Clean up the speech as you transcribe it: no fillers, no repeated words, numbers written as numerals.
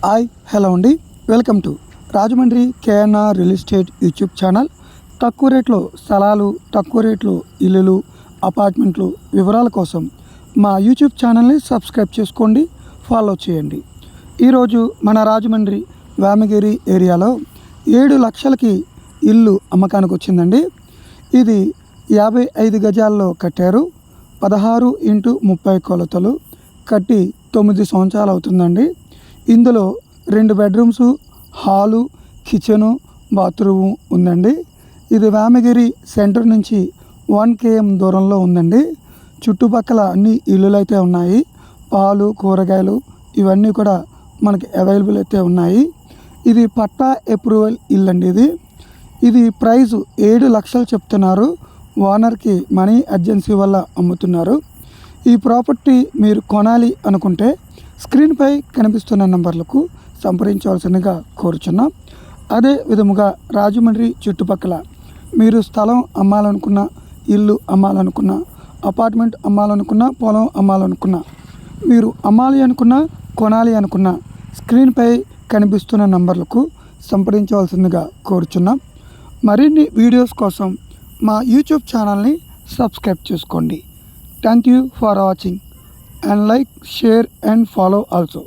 Hi hello అండి, welcome to Rajahmundry KNR real estate YouTube channel. తక్కువ రేట్లో స్థలాలు, తక్కువ రేట్లో ఇల్లులు, అపార్ట్మెంట్లు వివరాల కోసం మా యూట్యూబ్ ఛానల్ని సబ్స్క్రైబ్ చేసుకోండి, ఫాలో చేయండి. ఈరోజు మన రాజమండ్రి వేమగిరి ఏరియాలో 7 లక్షలకి ఇల్లు అమ్మకానికి వచ్చిందండి. ఇది 55 గజాల్లో కట్టారు. 16x30 కొలతలు కట్టి 9 సంవత్సరాలు అవుతుందండి. ఇందులో 2 బెడ్రూమ్స్, హాలు, కిచెను, బాత్రూము ఉందండి. ఇది వేమగిరి సెంటర్ నుంచి 1 km దూరంలో ఉందండి. చుట్టుపక్కల అన్ని ఇల్లులు అయితే ఉన్నాయి. పాలు, కూరగాయలు ఇవన్నీ కూడా మనకి అవైలబుల్ అయితే ఉన్నాయి. ఇది పట్టా అప్రూవల్ ఇల్లు అండి. ఇది ప్రైస్ 7 లక్షలు చెప్తున్నారు. ఓనర్కి మనీ అర్జెన్సీ వల్ల అమ్ముతున్నారు. ఈ ప్రాపర్టీ మీరు కొనాలి అనుకుంటే స్క్రీన్పై కనిపిస్తున్న నంబర్లకు సంప్రదించవలసిందిగా కోరుచున్నాం. అదే విధముగా రాజమండ్రి చుట్టుపక్కల మీరు స్థలం అమ్మాలనుకున్న, ఇల్లు అమ్మాలనుకున్న, అపార్ట్మెంట్ అమ్మాలనుకున్న, పొలం అమ్మాలనుకున్న, మీరు అమ్మాలి అనుకున్న, కొనాలి అనుకున్న స్క్రీన్పై కనిపిస్తున్న నంబర్లకు సంప్రదించవలసిందిగా కోరుచున్నాం. మరిన్ని వీడియోస్ కోసం మా యూట్యూబ్ ఛానల్ని సబ్స్క్రైబ్ చేసుకోండి. Thank you for watching and like, share and follow also.